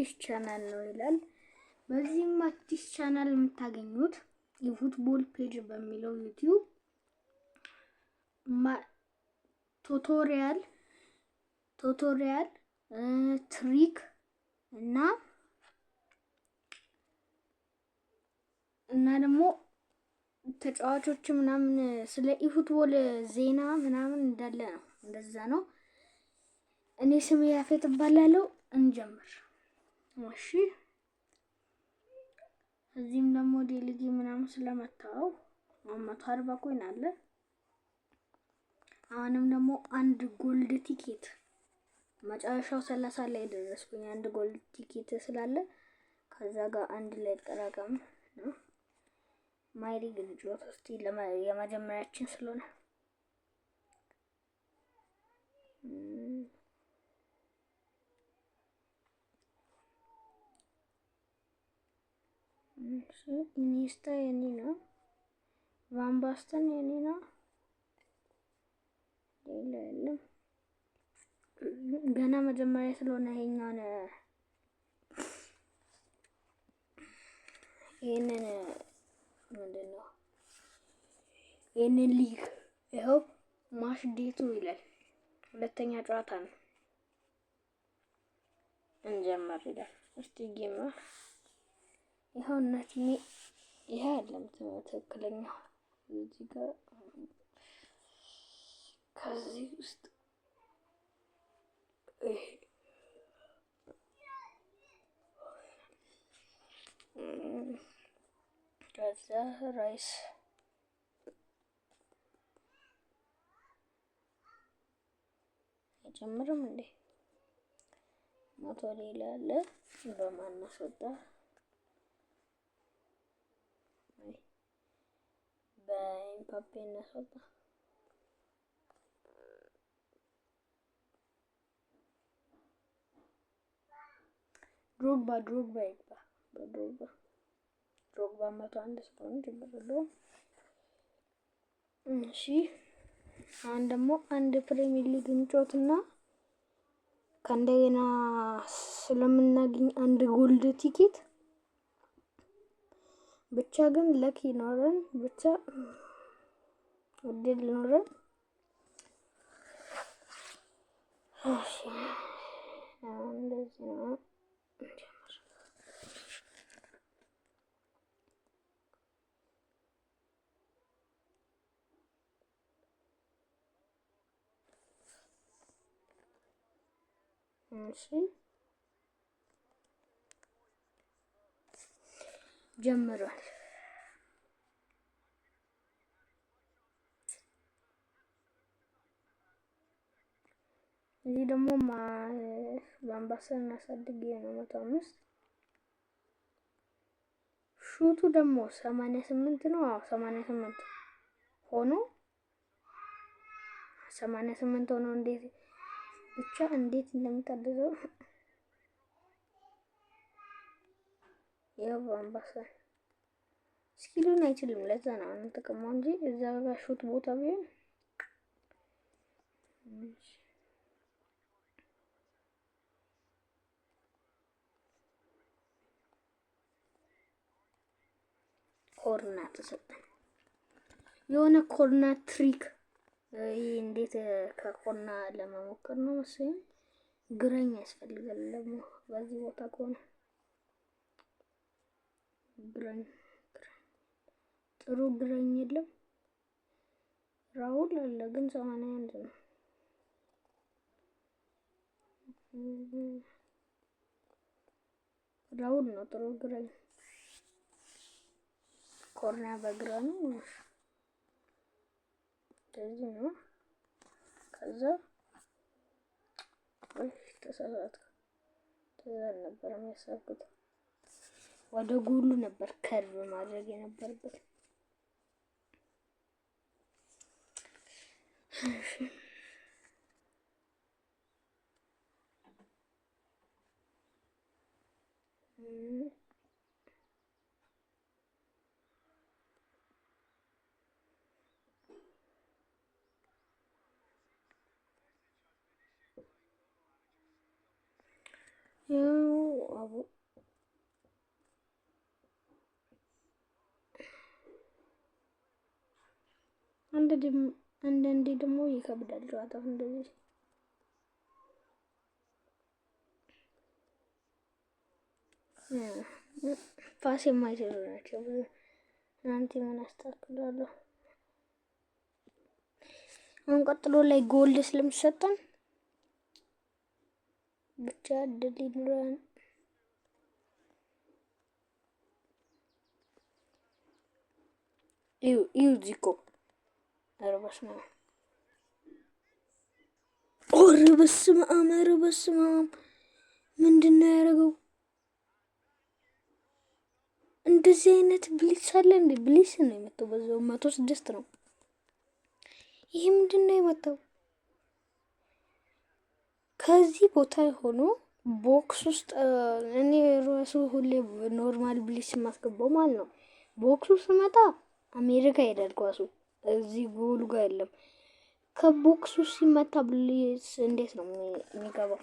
አዲስ ቻናል ነው ይላል። በዚህም አዲስ ቻናል የምታገኙት የፉትቦል ፔጅ በሚለው ዩቲዩብ ቱቶሪያል ትሪክ እና ደግሞ ተጫዋቾች ምናምን ስለ ኢፉትቦል ዜና ምናምን እንዳለ ነው። እንደዛ ነው። እኔ ስሜ ያፌት እባላለሁ። እንጀምር። እሺ እዚህም ደግሞ ዴሊጌ ምናምን ስለመታው 140 ኮይን አለ። አሁንም ደግሞ አንድ ጎልድ ቲኬት መጨረሻው 30 ላይ ደረስኩኝ። አንድ ጎልድ ቲኬት ስላለ ከዛ ጋር አንድ ላይ ተጠራቀም ነው። ማይሪ ግልጆት እስቲ የመጀመሪያችን ስለሆነ ኢኒስታ የኔ ነው። ቫን ባስተን የኔ ነው። ሌላ የለም። ገና መጀመሪያ ስለሆነ ይሄኛውን ይሄንን ምንድነው ይሄንን ሊግ ይኸው ማሽ ዴቱ ይላል። ሁለተኛ ጨዋታ ነው። እንጀምር ይላል። እስቲ ጌም ይኸው እናት ይሄ አይደለም ትክክለኛው እዚህ ጋር ከዚህ ውስጥ ከዛ ራይስ አይጀምርም እንዴ? ሞቶ ሌላ አለ። በማነስ ወጣ በኢምፓፔ እናስወጣ። ድሮግባ ይግባ። ድሮግባ 101 ስለሆነ ጀምረሎ። እሺ አሁን ደግሞ አንድ ፕሪሚየር ሊግ እንጮትና ከእንደገና ስለምናገኝ አንድ ጎልድ ቲኬት ብቻ ግን ለክ ይኖረን ብቻ እድል ይኖረን። እሺ እንደዚህ ነው። እሺ ጀምሯል። እዚህ ደግሞ በአምባሰል እናሳድግ ነው 105 ሹቱ ደግሞ 88 ነው። 88 ሆኖ 88 ሆኖ እንዴት ብቻ እንዴት እንደምታደርገው ያው በአምባሰል ስኪሉን አይችልም። ለዛ ነው አንተቀመው እንጂ እዛ ጋር ሹት ቦታ ቢሆን ኮርና ተሰጠን። የሆነ ኮርና ትሪክ ይሄ እንዴት ከኮርና ለመሞከር ነው መሰለኝ። ግረኝ ያስፈልጋል ደግሞ በዚህ ቦታ ከሆነ ግረኝ ጥሩ ግረኝ የለም። ራውል አለ ግን 81 ነው። ራውል ነው ጥሩ ግረኝ። ኮርና በግራ ነው። እንደዚህ ነው። ከዛ ተሳሳትኩ። ተዛን ነበር የሚያሳብኩት። ወደ ጎሉ ነበር ከርቭ ማድረግ የነበረበት። አቡ አንዳንዴ ደግሞ ይከብዳል ጨዋታው እንደዚህ። ፓስ የማይችሉ ናቸው። እናንተ ምን አስተካክላለሁ። አሁን ቀጥሎ ላይ ጎልድ ስለሚሰጠን ብቻ እድል ይኑረን። ይው ዚኮ ኧረ በስመ አብ ኧረ በስመ አብ ኧረ በስመ አብ ምንድን ነው ያደረገው? እንደዚህ አይነት ብሊስ አለ እንዴ? ብሊስ ነው የመጣው በዛው 106 ነው። ይሄ ምንድን ነው የመጣው? ከዚህ ቦታ ሆኖ ቦክስ ውስጥ እኔ ራሱ ሁሌ ኖርማል ብሊስ የማስገባው ማለት ነው። ቦክሱ ስመጣ አሜሪካ ሄዳል ኳሱ እዚህ ጎሉ ጋር የለም። ከቦክሱ ሲመታ ብሊስ እንዴት ነው የሚገባው?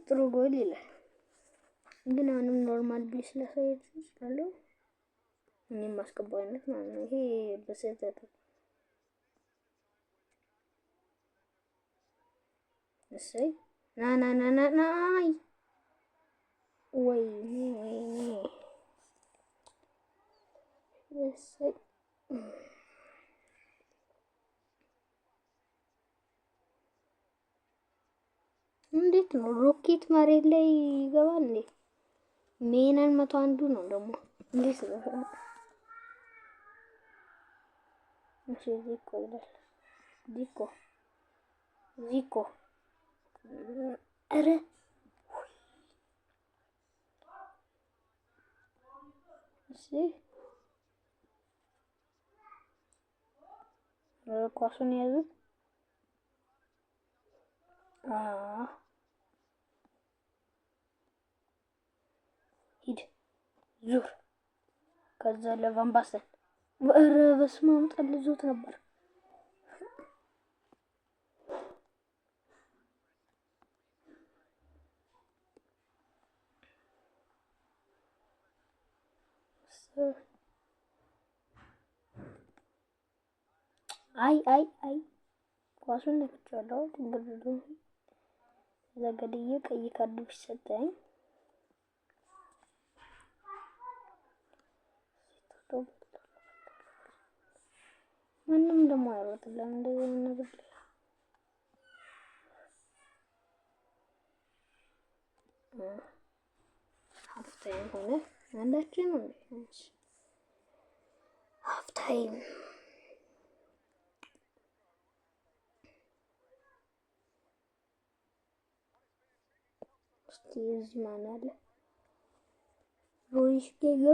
ጥሩ ጎል ይላል ግን አሁንም ኖርማል ብሊስ ላሳየት ይችላል። እኔም ማስገባው አይነት ማለት ነው። ይሄ በስህተት እሰይ ና ወይኔ እሰይ እንዴት ነው ሮኬት መሬት ላይ ይገባል እንዴ? ሜናን 101 ነው ደግሞ እንዴት ነው? እሺ ዚኮ ይላል ዚኮ ኧረ እሺ ኳሱን ያዙት። ሂድ ዙር ከዛ ለቫን ባስተን ኧረ በስመ አብ ጠልዞት ነበር። አይ ኳሱን ነክቼዋለሁ። ትግብዱ ዘገድዬ ቀይ ካርድ ቢሰጠኝ ምንም ደግሞ አይሮጥልም እንደዚህ ነገር ሀፍታይም ሆነ አንዳችን ነው ሀፍታይም እዚህ ማን አለ? ሮይስ ጌጋ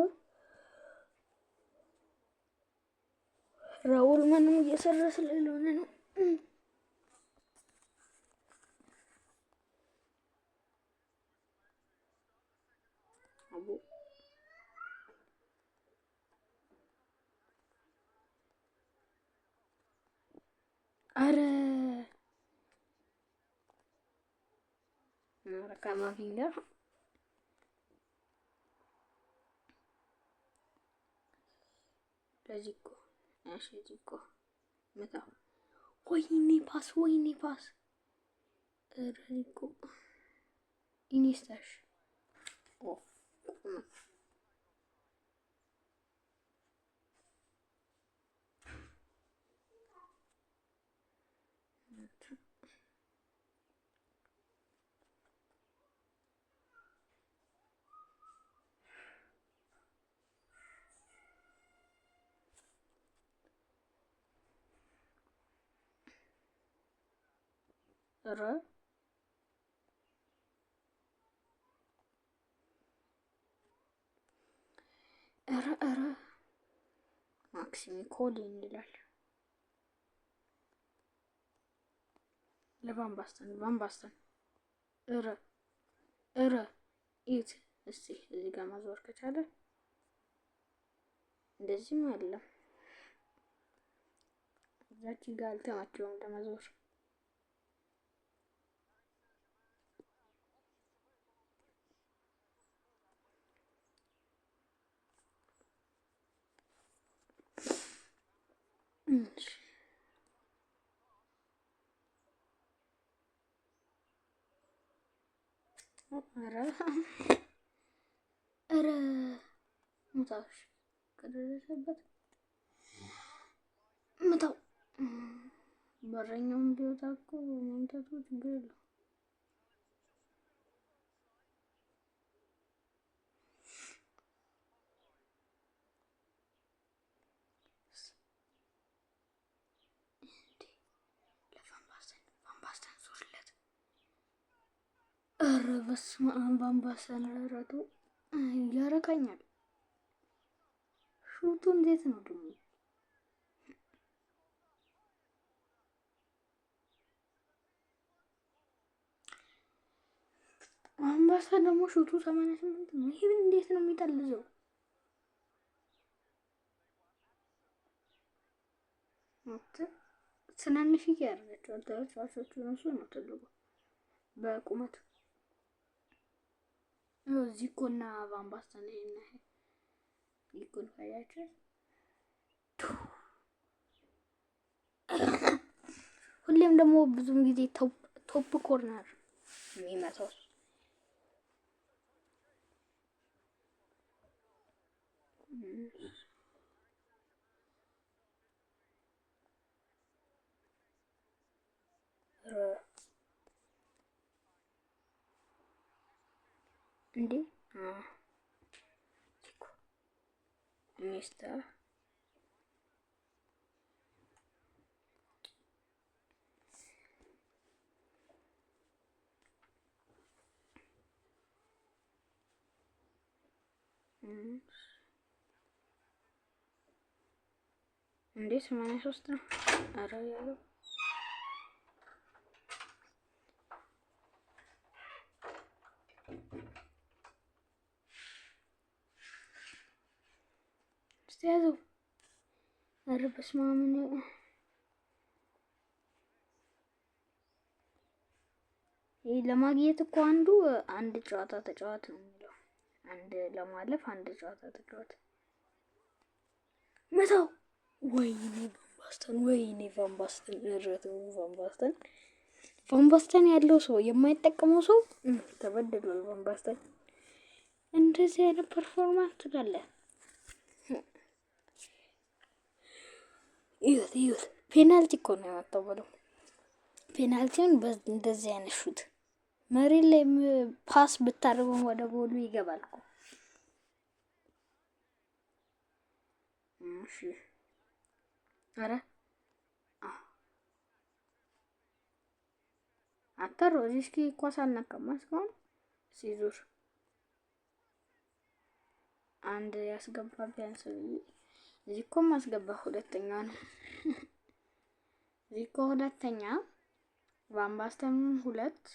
ራውል ምንም እየሰራ ስለሆነ ነው። አረ ካማቪንጋ ለዚኮ እሺ ዚኮ መታ ወይኔ ፓስ ዚኮ ኢኒስታሽ ኧረ ማክሲሚ ኮሊን ይላል። ለቫን ባስተን ኧረ ኢት እስቲ እዚህ ጋር ማዞር ከቻለ እንደዚህም አለ። እዛች ጋር አልተማቸውም ለማዞር ኧረ ሙታሽ ከደረሰበት ምታው። በረኛውን ቢወጣ እኮ መምታቱ ችግር የለውም። ኧረ በስመ አብ ባምባሰን ረቱ ያረካኛል። ሹቱ እንዴት ነው ደግሞ? አምባሳ ደግሞ ሹቱ 88 ነው። ይሄ እንዴት ነው የሚጠልዘው? ትናንሽ ያደረጋቸው ተጫዋቾቹ እነሱ ነው ትልቁ በቁመት ዚኮና ቫምባስተን ይሄ ዚኮን ካያችሁ ሁሌም ደግሞ ብዙም ጊዜ ቶፕ ኮርነር የሚመታው እንዴ ሚስተር እንዴ 83 ነው። ኧረ ያለው ያዘው። ኧረ በስመ አብ ይሄ ለማግኘት እኮ አንድ ጨዋታ ተጫዋት ነው የሚለው። አንድ ለማለፍ አንድ ጨዋታ ተጫዋት መታው። ወይኔ ቫምባስተን ያለው ሰው የማይጠቀመው ሰው ተበድሏል። ቫምባስተን እንደዚህ አይነት ፐርፎርማንስ ትላለህ? ይሁት ፔናልቲ እኮ ነው ያወጣው ብለው ፔናልቲውን እንደዚህ አይነት ሹት መሬት ላይ ፓስ ብታደርገው ወደ ጎሉ ይገባል እኮ። እሺ ኧረ አተሮ እስኪ ኳስ አልነካም እስካሁን ሲዙር አንድ ያስገባ ቢያንስ እዚህ እኮ ማስገባ ሁለተኛ ነው። እዚህ እኮ ሁለተኛ ቫምባስተን 2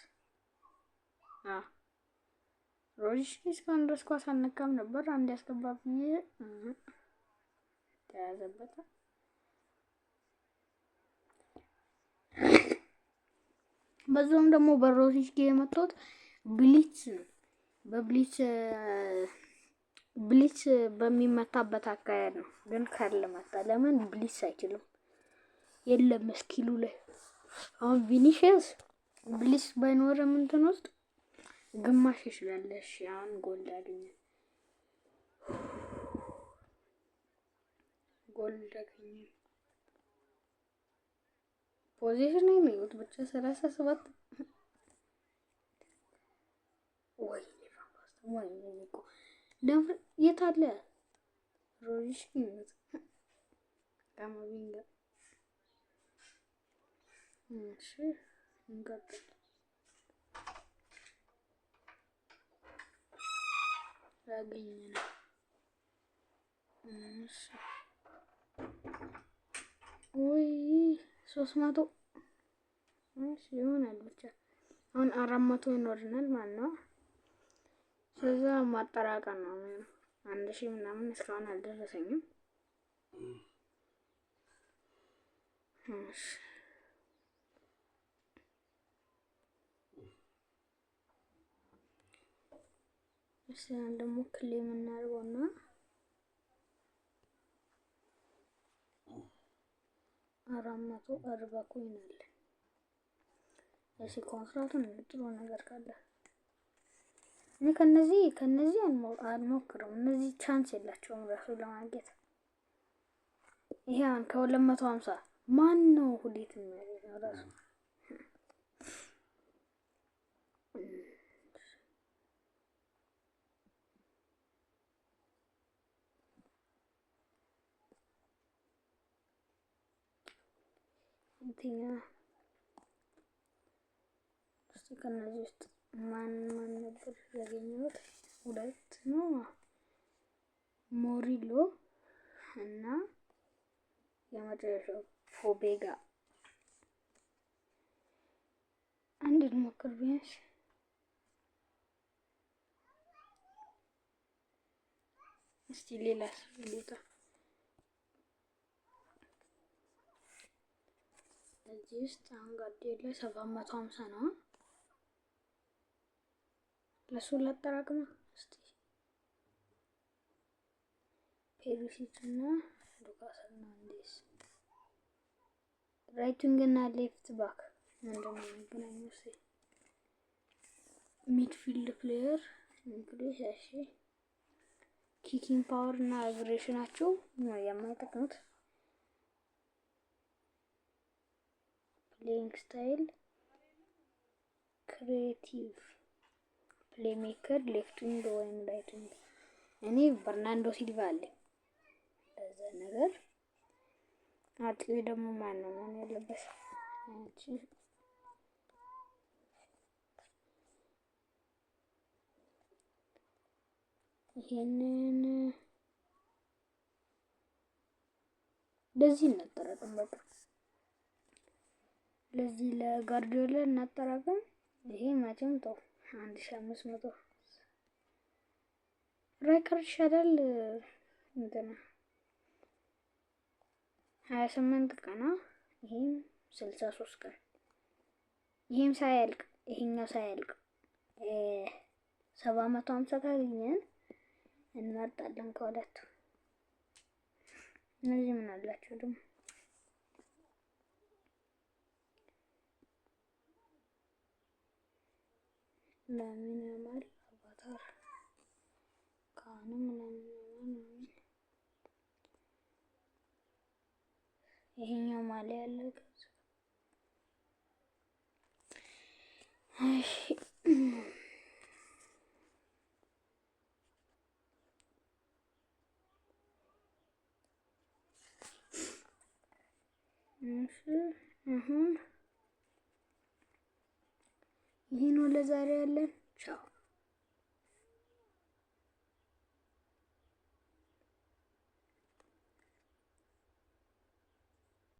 ሮዚሽኪ እስካሁን ድረስ ኳስ አልነካም ነበር። አንድ ያስገባ ብዬ ተያዘበት። በዛውም ደግሞ በሮዚሽኪ የመጣሁት ብሊትስ በሚመታበት አካባቢ ነው። ግን ካርል መጣ። ለምን ብሊትስ አይችልም? የለም ስኪሉ ላይ አሁን ቪኒሺየስ ብሊትስ ባይኖርም እንትን ውስጥ ግማሽ ይችላል። እሺ አሁን ጎል አገኘ። ፖዚሽን ነው የሚሉት ብቻ 37 ወይ እኮ ለምን የት አለ ሮዚሽኪ ነው ካማቪንጋ። እሺ እንቀጥል። ያገኘነው እሺ ወይ 300 እሺ ይሆናል ብቻ አሁን 400 ይኖርናል ማለት ነው። ስለዛ ማጠራቀም ነው 1000 ምናምን እስካሁን አልደረሰኝም። እሺ እሺ ደግሞ ክሌም እናድርገውና 440 ኮይን አለ። እሺ ኮንትራቱን ጥሩ ነገር ካለ እኔ ከነዚህ አልሞክርም። እነዚህ ቻንስ የላቸውም ራሱ ለማግኘት። ይሄ አሁን ከ250 ማን ነው ሁሌት የሚያገኘው ራሱ? እንትና እስቲ ከነዚህ ውስጥ ማን ነበር ያገኘሁት? ሁለት ነው፣ ሞሪሎ እና የመጨረሻው ፎቤጋ። አንድ ልሞክር ቢያንስ። እስቲ ሌላስ ሊጣ እዚህ ውስጥ አሁን ጋርዲዮላ 750 ነው። ለሱ ላጠራቅም እስቲ ፔሪሲች እና ሉካስ ፈርናንዴስ። ራይት ዊንግ እና ሌፍት ባክ ምንድነው የሚገናኘው? እስቲ ሚድፊልድ ፕሌየር እንግዲህ እሺ፣ ኪኪንግ ፓወር እና አግሬሽናቸው ነው የማይጠቅሙት። ፕሌይንግ ስታይል ክሬቲቭ ፕሌይሜከር ሌፍት ዊንግ ወይም ራይት ዊንግ። እኔ በርናንዶ ሲልቫ አለ ለዛ ነገር። አጥቂ ደግሞ ማን ነው ያለበት? እቺ ይሄንን ለዚህ እናጠራቅም። በቃ ለዚህ ለጋርዲዮላ እናጠራቅም። ይሄ መቼም ተው 1500 ራይካርድ ይሻላል። እንትና 28 ቀን፣ ይሄም 63 ቀን። ይሄም ሳያልቅ ይሄኛው ሳያልቅ 750 ካገኘን እንመርጣለን ከሁለቱ። እነዚህ ምን አላቸው ደግሞ? ለምን ያማል አባታር ካንም ለምን ይሄኛው ማሊያ ያለ አሁን ይሄ ነው ለዛሬ ያለን። ቻው።